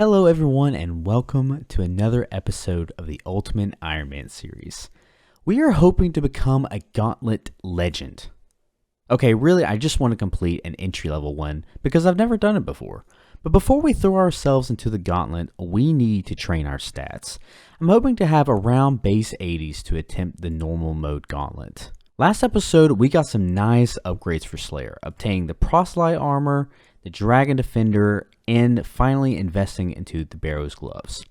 Hello everyone and welcome to another episode of the Ultimate Iron Man series. We are hoping to become a gauntlet legend. Okay, really I just want to complete an entry level one because I've never done it before. But before we throw ourselves into the gauntlet, we need to train our stats. I'm hoping to have around base 80s to attempt the normal mode gauntlet. Last episode we got some nice upgrades for Slayer, obtaining the proselyte armor, the Dragon Defender, and finally investing into the Barrow's gloves.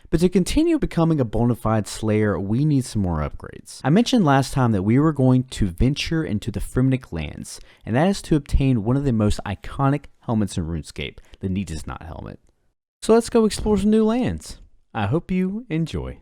But to continue becoming a bona fide Slayer, we need some more upgrades. I mentioned last time that we were going to venture into the Fremennik lands, and that is to obtain one of the most iconic helmets in RuneScape, the Need Does Not helmet. So let's go explore some new lands. I hope you enjoy.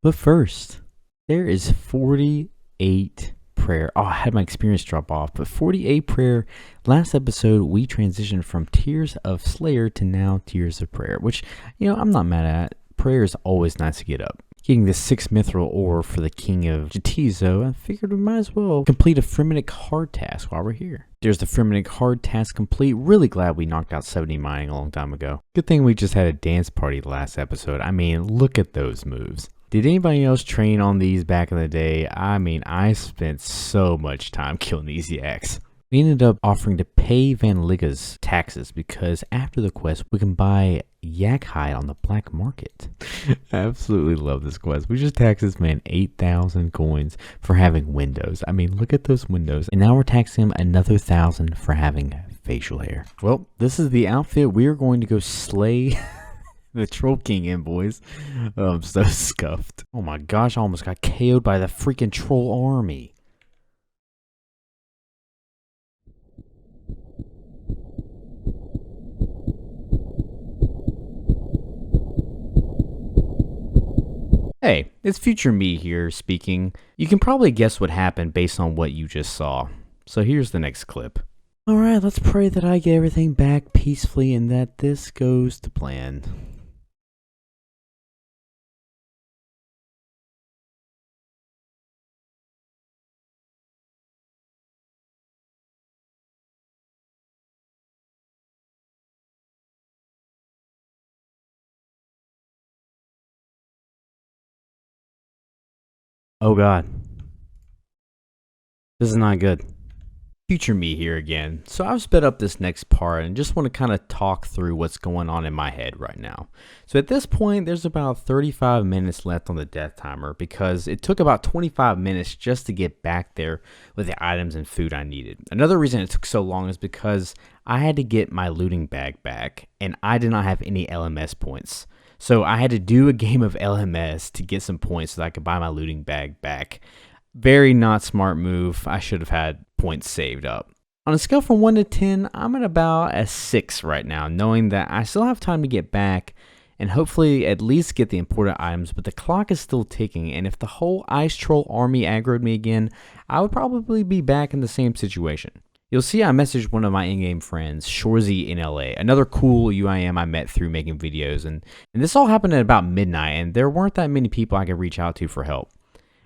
But first, there is 48 prayer. Oh, I had my experience drop off, but 48 prayer. Last episode we transitioned from Tears of Slayer to now Tears of Prayer, which, I'm not mad at. Prayer is always nice to get up. Getting the 6 mithril ore for the King of Jatizo, I figured we might as well complete a Fremennik hard task while we're here. There's the Fremennik hard task complete. Really glad we knocked out 70 mining a long time ago. Good thing we just had a dance party last episode. I mean, look at those moves. Did anybody else train on these back in the day? I mean, I spent so much time killing these yaks. We ended up offering to pay Van Ligga's taxes because after the quest, we can buy yak hide on the black market. I absolutely love this quest. We just taxed this man 8,000 coins for having windows. I mean, look at those windows. And now we're taxing him another 1,000 for having facial hair. Well, this is the outfit. We are going to go slay the Troll King in, boys. Oh, I'm so scuffed. Oh my gosh, I almost got KO'd by the freaking troll army. Hey, it's future me here speaking. You can probably guess what happened based on what you just saw. So here's the next clip. Alright, let's pray that I get everything back peacefully and that this goes to plan. Oh god. This is not good. Future me here again. So I've sped up this next part and just want to kind of talk through what's going on in my head right now. So at this point, there's about 35 minutes left on the death timer because it took about 25 minutes just to get back there with the items and food I needed. Another reason it took so long is because I had to get my looting bag back and I did not have any LMS points. So I had to do a game of LMS to get some points so that I could buy my looting bag back. Very not smart move. I should have had points saved up. On a scale from 1 to 10, I'm at about a 6 right now, knowing that I still have time to get back and hopefully at least get the important items, but the clock is still ticking, and if the whole Ice Troll army aggroed me again, I would probably be back in the same situation. You'll see I messaged one of my in-game friends, Shorzy in LA, another cool UIM I met through making videos, and this all happened at about midnight, and there weren't that many people I could reach out to for help.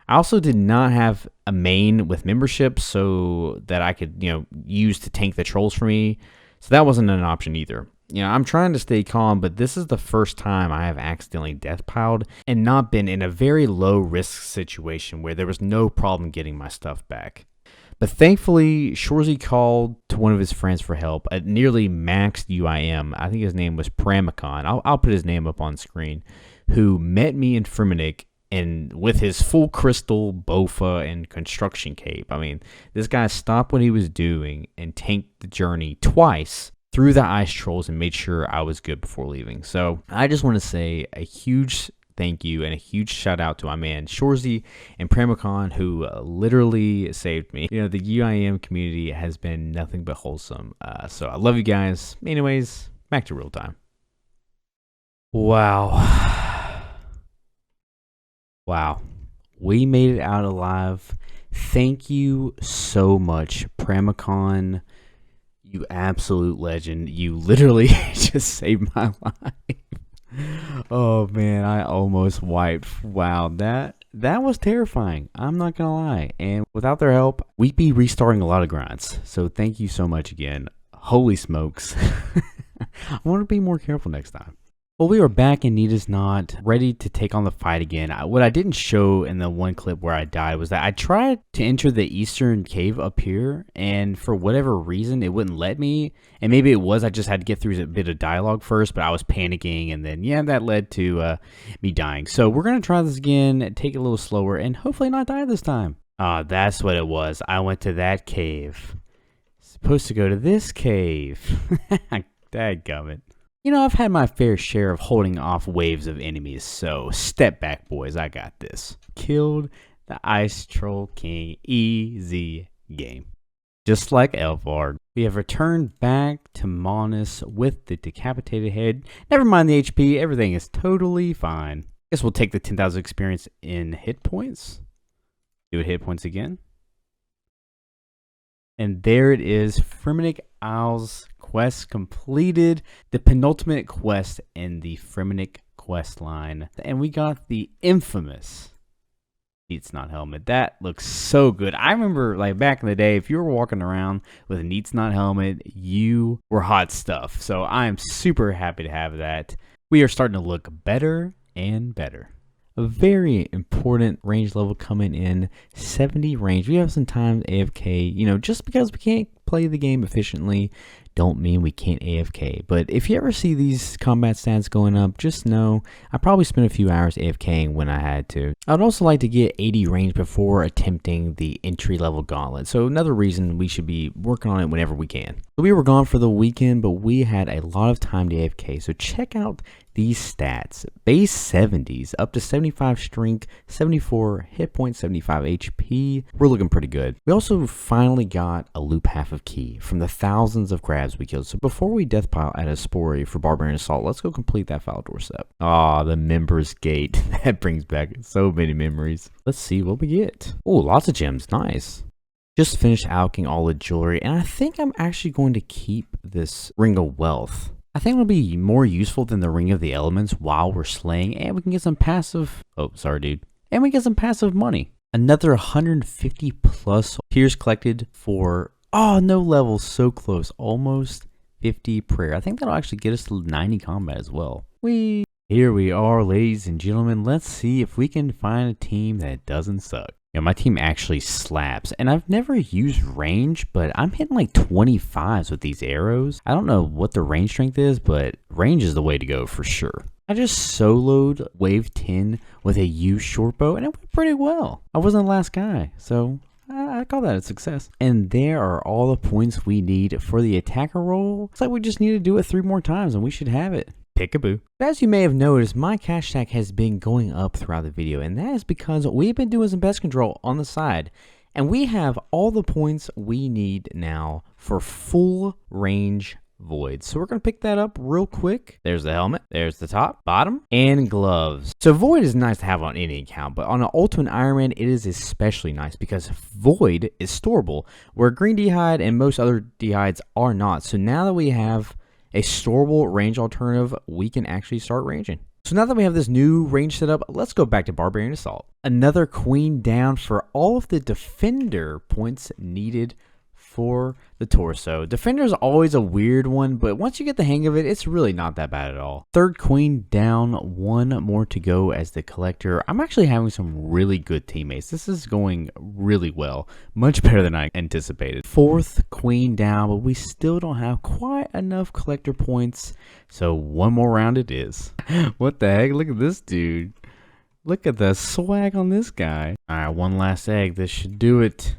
I also did not have a main with membership so that I could, use to tank the trolls for me, so that wasn't an option either. I'm trying to stay calm, but this is the first time I have accidentally death piled and not been in a very low risk situation where there was no problem getting my stuff back. But thankfully, Shorzy called to one of his friends for help, a nearly maxed UIM. I think his name was PapaPedro. I'll put his name up on screen, who met me in Fremennik and with his full crystal, bofa, and construction cape. I mean, this guy stopped what he was doing and tanked the journey twice through the ice trolls and made sure I was good before leaving. So I just want to say a huge thank you and a huge shout out to my man Shorzy and PapaPedro, who literally saved me. The UIM community has been nothing but wholesome. So I love you guys. Anyways, back to real time. Wow. Wow. We made it out alive. Thank you so much, PapaPedro. You absolute legend. You literally just saved my life. Oh man, I almost wiped. Wow, that was terrifying. I'm not gonna lie. And without their help, we'd be restarting a lot of grinds. So thank you so much again. Holy smokes. I want to be more careful next time. Well, we were back and Nita's not ready to take on the fight again. What I didn't show in the one clip where I died was that I tried to enter the eastern cave up here, and for whatever reason, it wouldn't let me. And maybe it was I just had to get through a bit of dialogue first, but I was panicking, and then, yeah, that led to me dying. So we're going to try this again, take it a little slower, and hopefully not die this time. Ah, that's what it was. I went to that cave. Supposed to go to this cave. Dadgummit. You know, I've had my fair share of holding off waves of enemies, so step back, boys. I got this. Killed the Ice Troll King. Easy game. Just like Elvard, we have returned back to Maunus with the decapitated head. Never mind the HP. Everything is totally fine. Guess we'll take the 10,000 experience in hit points. Do it hit points again. And there it is. Fremennik Isles quest completed, the penultimate quest in the Fremennik quest line, and we got the infamous Neat's Not helmet. That looks so good. I remember, like, back in the day, if you were walking around with a Neat's Not helmet, you were hot stuff. So I am super happy to have that. We are starting to look better and better. A very important range level coming in, 70 range. We have some time AFK. You know, just because we can't play the game efficiently don't mean we can't AFK. But if you ever see these combat stats going up, just know I probably spent a few hours AFKing when I had to. I'd also like to get 80 range before attempting the entry level gauntlet. So another reason we should be working on it whenever we can. So we were gone for the weekend, but we had a lot of time to AFK. So check out these stats. Base 70s, up to 75 strength, 74 hit points, 75 HP. We're looking pretty good. We also finally got a loop half of key from the thousands of crabs we killed. So before we death pile at a Spori for Barbarian Assault, let's go complete that file doorstep. Ah, the Members Gate. That brings back so many memories. Let's see what we get. Oh, lots of gems. Nice. Just finished alching all the jewelry, and I think I'm actually going to keep this Ring of Wealth. I think it'll be more useful than the Ring of the Elements while we're slaying, and we can get some passive... Oh, sorry, dude. And we get some passive money. Another 150 plus tears collected for... Oh, no levels. So close. Almost 50 prayer. I think that'll actually get us to 90 combat as well. Here we are, ladies and gentlemen. Let's see if we can find a team that doesn't suck. You know, my team actually slaps, and I've never used range, but I'm hitting like 25s with these arrows. I don't know what the range strength is, but range is the way to go for sure. I just soloed wave 10 with a used short bow, and it went pretty well. I wasn't the last guy, so I call that a success. And there are all the points we need for the attacker roll. It's like we just need to do it 3 more times, and we should have it. Peekaboo. As you may have noticed, my cash stack has been going up throughout the video, and that is because we've been doing some pest control on the side, and we have all the points we need now for full range voids. So we're going to pick that up real quick. There's the helmet, there's the top, bottom, and gloves. So void is nice to have on any account, but on an Ultimate Iron Man, it is especially nice because void is storable, where green d'hide and most other d'hides are not. So now that we have a storable range alternative, we can actually start ranging. So now that we have this new range set up, let's go back to Barbarian Assault. Another queen down for all of the defender points needed for the torso. Defender is always a weird one, but once you get the hang of it, it's really not that bad at all. Third queen down, 1 more to go as the collector. I'm actually having some really good teammates. This is going really well, much better than I anticipated. Fourth queen down, but we still don't have quite enough collector points, so 1 more round it is. What the heck? Look at this dude. Look at the swag on this guy. All right, 1 last egg. This should do it.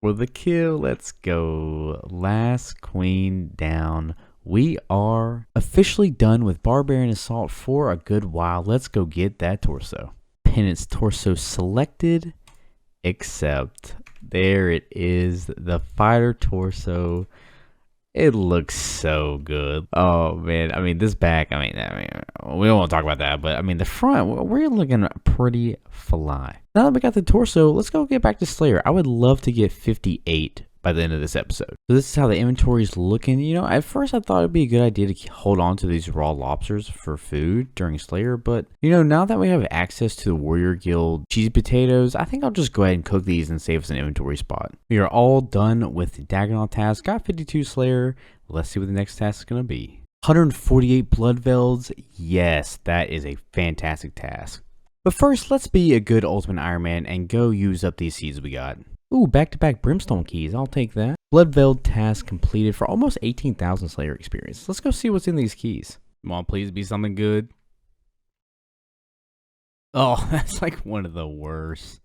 For the kill, let's go. Last queen down. We are officially done with Barbarian Assault for a good while. Let's go get that torso. Penance torso selected, except there it is, the fighter torso. It looks so good. Oh man, I mean this back, I mean we don't want to talk about that, but I mean the front, we're looking pretty fly. Now that we got the torso, let's go get back to Slayer. I would love to get 58 by the end of this episode. So this is how the inventory is looking. You know, at first I thought it'd be a good idea to hold on to these raw lobsters for food during Slayer, but you know, now that we have access to the Warrior Guild cheesy potatoes, I think I'll just go ahead and cook these and save us an inventory spot. We are all done with the Dagonal task. Got 52 Slayer. Let's see what the next task is going to be. 148 blood veils. Yes, that is a fantastic task. But first, let's be a good Ultimate Iron Man and go use up these seeds we got. Ooh, back-to-back brimstone keys. I'll take that. Blood veil task completed for almost 18,000 Slayer experience. Let's go see what's in these keys. Come on, please be something good. Oh, that's like one of the worst.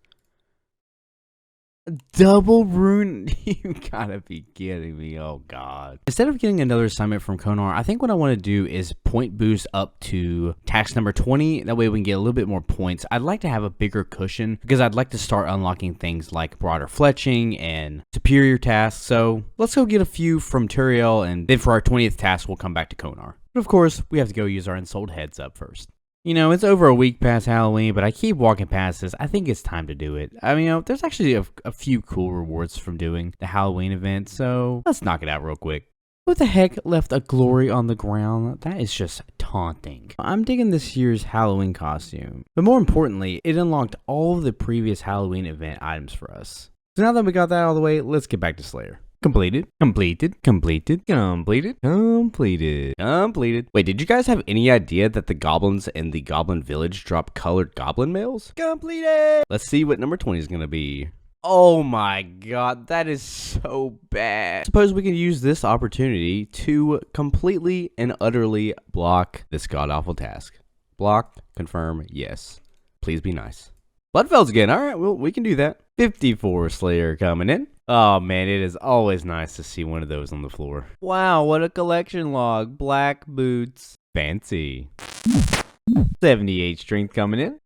Double rune? You gotta be kidding me. Oh god. Instead of getting another assignment from Konar, I think what I want to do is point boost up to task number 20. That way we can get a little bit more points. I'd like to have a bigger cushion because I'd like to start unlocking things like broader fletching and superior tasks. So let's go get a few from Turiel, and then for our 20th task we'll come back to Konar. But of course we have to go use our Ensouled Heads up first. You know, it's over a week past Halloween, but I keep walking past this. I think it's time to do it. I mean, there's actually a few cool rewards from doing the Halloween event, so let's knock it out real quick. What the heck left a glory on the ground? That is just taunting. I'm digging this year's Halloween costume, but more importantly, it unlocked all of the previous Halloween event items for us. So now that we got that all the way, let's get back to Slayer. Completed. Wait, did you guys have any idea that the goblins in the goblin village drop colored goblin mails? Completed! Let's see what number 20 is gonna be. Oh my god, that is so bad. Suppose we can use this opportunity to completely and utterly block this god-awful task. Block, confirm, yes. Please be nice. Bloodfelds again, alright, well, we can do that. 54 Slayer coming in. Oh man, it is always nice to see one of those on the floor. Wow, what a collection log. Black boots. Fancy. 78 strength coming in.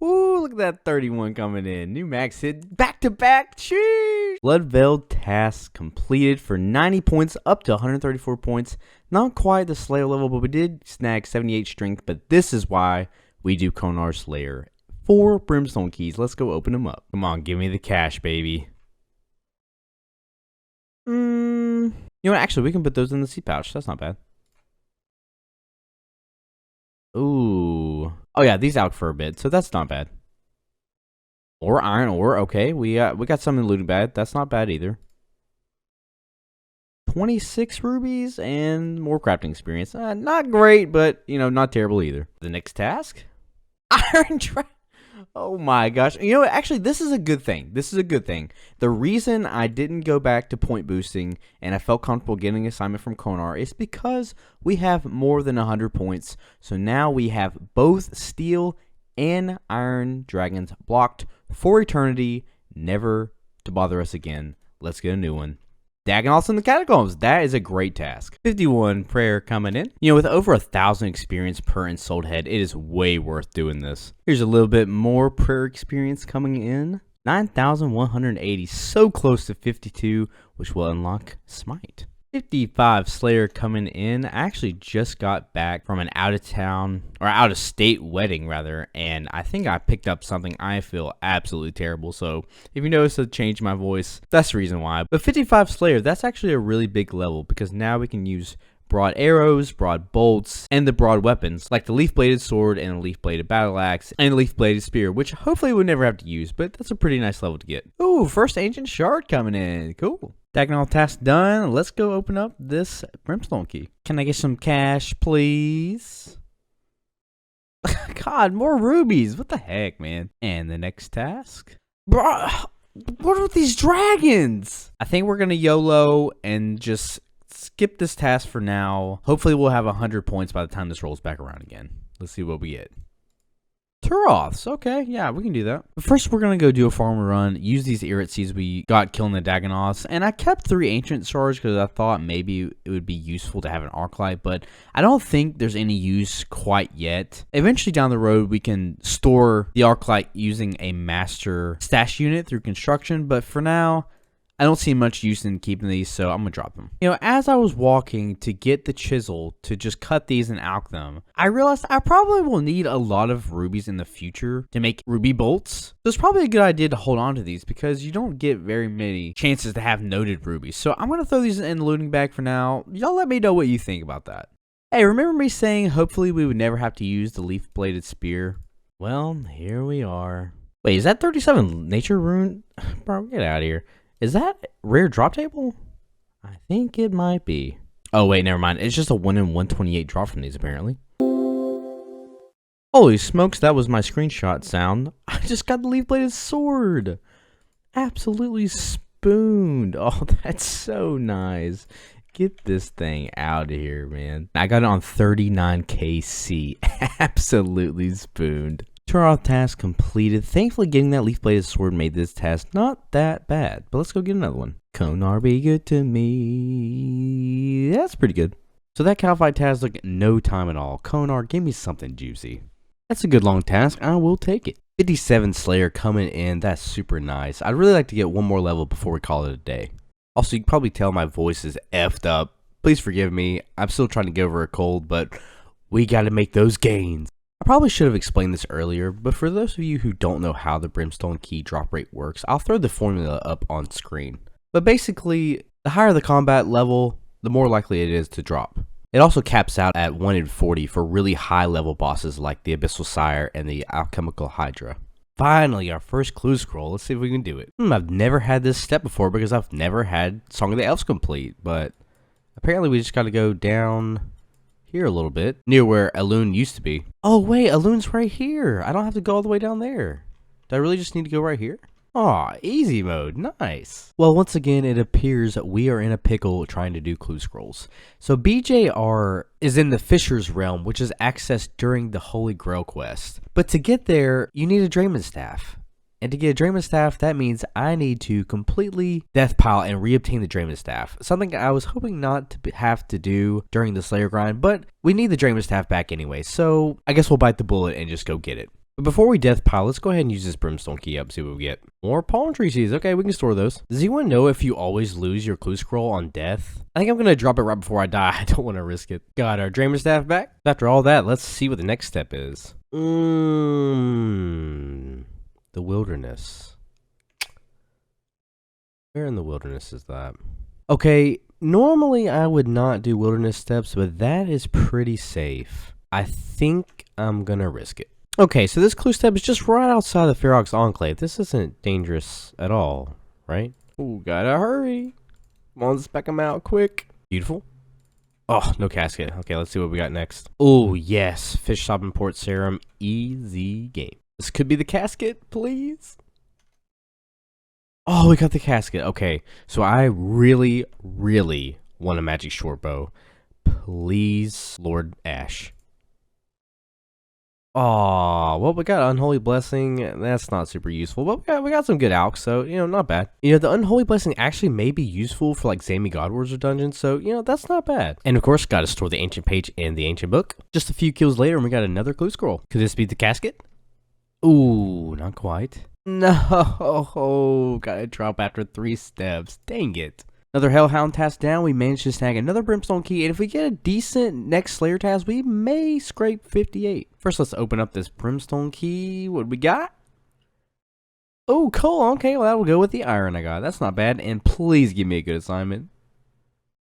Ooh, look at that 31 coming in. New max hit back to back. Sheesh. Blood Veil task completed for 90 points up to 134 points. Not quite the Slayer level, but we did snag 78 strength. But this is why we do Konar Slayer. 4 brimstone keys. Let's go open them up. Come on, give me the cash, baby. You know what? Actually, we can put those in the seat pouch. That's not bad. Ooh. Oh yeah, these out for a bit, so that's not bad. Or iron ore. Okay, we got some in the looting bag. That's not bad either. 26 rubies and more crafting experience. Not great, but you know, not terrible either. The next task, iron trap. Oh my gosh. You know what? Actually, this is a good thing. This is a good thing. The reason I didn't go back to point boosting and I felt comfortable getting an assignment from Konar is because we have more than 100 points. So now we have both steel and iron dragons blocked for eternity, never to bother us again. Let's get a new one. Dagonoths in the Catacombs. That is a great task. 51 prayer coming in. You know, with over 1,000 experience per Ensouled Head, it is way worth doing this. Here's a little bit more prayer experience coming in. 9,180. So close to 52, which will unlock Smite. 55 Slayer coming in. I actually just got back from an out-of-state wedding rather, and I think I picked up something I feel absolutely terrible. So if you notice a change in my voice, that's the reason why. But 55 Slayer, that's actually a really big level because now we can use broad arrows, broad bolts, and the broad weapons like the leaf-bladed sword and the leaf-bladed battle axe and the leaf-bladed spear, which hopefully we'll never have to use, but that's a pretty nice level to get. Ooh, first ancient shard coming in. Cool. Dagonoth task done. Let's go open up this brimstone key. Can I get some cash, please? God, more rubies. What the heck, man? And the next task. Bro, what are these dragons? I think we're going to YOLO and just skip this task for now. Hopefully we'll have 100 points by the time this rolls back around again. Let's see what we get. Turoths. Okay, yeah, we can do that. But first, we're going to go do a farmer run, use these Irrit seeds we got killing the Dagonoths, and I kept 3 ancient shards because I thought maybe it would be useful to have an arc light, but I don't think there's any use quite yet. Eventually down the road, we can store the arc light using a master stash unit through construction, but for now, I don't see much use in keeping these, so I'm going to drop them. You know, as I was walking to get the chisel to just cut these and alch them, I realized I probably will need a lot of rubies in the future to make ruby bolts. So it's probably a good idea to hold on to these because you don't get very many chances to have noted rubies. So I'm going to throw these in the looting bag for now. Y'all let me know what you think about that. Hey, remember me saying hopefully we would never have to use the leaf-bladed spear? Well, here we are. Wait, is that 37 nature rune? Bro, get out of here. Is that rare drop table? I think it might be. Oh, wait, never mind. It's just a 1 in 128 draw from these, apparently. Holy smokes, that was my screenshot sound. I just got the leaf-bladed sword. Absolutely spooned. Oh, that's so nice. Get this thing out of here, man. I got it on 39kc. Absolutely spooned. Turn off task completed. Thankfully, getting that leaf-bladed sword made this task not that bad. But let's go get another one. Konar, be good to me. That's pretty good. So that cow fight task took no time at all. Konar, give me something juicy. That's a good long task. I will take it. 57 Slayer coming in. That's super nice. I'd really like to get one more level before we call it a day. Also, you can probably tell my voice is effed up. Please forgive me. I'm still trying to get over a cold, but we got to make those gains. I probably should have explained this earlier, but for those of you who don't know how the Brimstone Key drop rate works, I'll throw the formula up on screen. But basically, the higher the combat level, the more likely it is to drop. It also caps out at 1 in 40 for really high level bosses like the Abyssal Sire and the Alchemical Hydra. Finally, our first clue scroll. Let's see if we can do it. I've never had this step before because I've never had Song of the Elves complete, but apparently we just got to go down here a little bit, near where Elune used to be. Oh wait, Elune's right here. I don't have to go all the way down there. Do I really just need to go right here? Aw, easy mode, nice. Well, once again, it appears we are in a pickle trying to do clue scrolls. So BJR is in the Fisher's Realm, which is accessed during the Holy Grail quest. But to get there, you need a Drayman Staff. And to get a Drayman Staff, that means I need to completely death pile and reobtain the Drayman Staff. Something I was hoping not to have to do during the Slayer grind, but we need the Drayman Staff back anyway, so I guess we'll bite the bullet and just go get it. But before we death pile, let's go ahead and use this Brimstone Key up, see what we get. More palm tree seeds. Okay, we can store those. Does anyone know if you always lose your clue scroll on death? I think I'm going to drop it right before I die. I don't want to risk it. Got our Drayman Staff back. After all that, let's see what the next step is. The wilderness. Where in the wilderness is that? Okay, normally I would not do wilderness steps, but that is pretty safe. I think I'm going to risk it. Okay, so this clue step is just right outside the Ferox Enclave. This isn't dangerous at all, right? Ooh, gotta hurry. Come on, spec them out quick. Beautiful. Oh, no casket. Okay, let's see what we got next. Oh, yes. Fish Shop and Port Serum. Easy game. This could be the casket, please. Oh, we got the casket. Okay, so I really, really want a magic short bow. Please, Lord Ash. Oh, well, we got Unholy Blessing. That's not super useful, but we got some good alks, so, not bad. The Unholy Blessing actually may be useful for, like, Zami Godwards or dungeons, so, that's not bad. And, of course, got to store the Ancient Page in the Ancient Book. Just a few kills later, and we got another clue scroll. Could this be the casket? Ooh, not quite. No, gotta drop after 3 steps. Dang it. Another Hellhound task down, we managed to snag another Brimstone Key, and if we get a decent next Slayer task, we may scrape 58. First, let's open up this Brimstone Key. What do we got? Oh, cool. Okay, well, that'll go with the iron I got. That's not bad, and please give me a good assignment.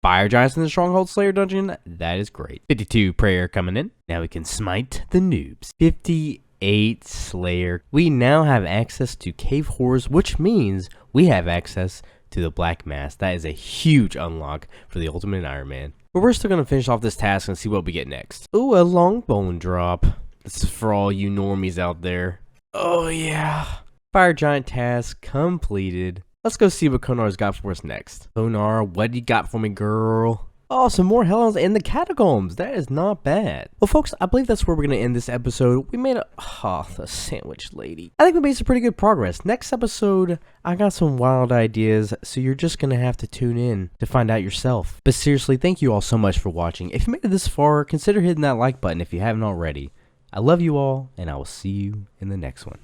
Fire Giants in the Stronghold Slayer dungeon. That is great. 52 prayer coming in. Now we can smite the noobs. 58 Slayer. We now have access to Cave Horrors, which means we have access to the Black Mass. That is a huge unlock for the Ultimate Iron Man. But we're still going to finish off this task and see what we get next. Ooh, a long bone drop. This is for all you normies out there. Oh yeah. Fire Giant task completed. Let's go see what Konar's got for us next. Konar, what do you got for me, girl? Oh, some more Hellhounds in the Catacombs. That is not bad. Well, folks, I believe that's where we're going to end this episode. We made the sandwich lady. I think we made some pretty good progress. Next episode, I got some wild ideas, so you're just going to have to tune in to find out yourself. But seriously, thank you all so much for watching. If you made it this far, consider hitting that like button if you haven't already. I love you all, and I will see you in the next one.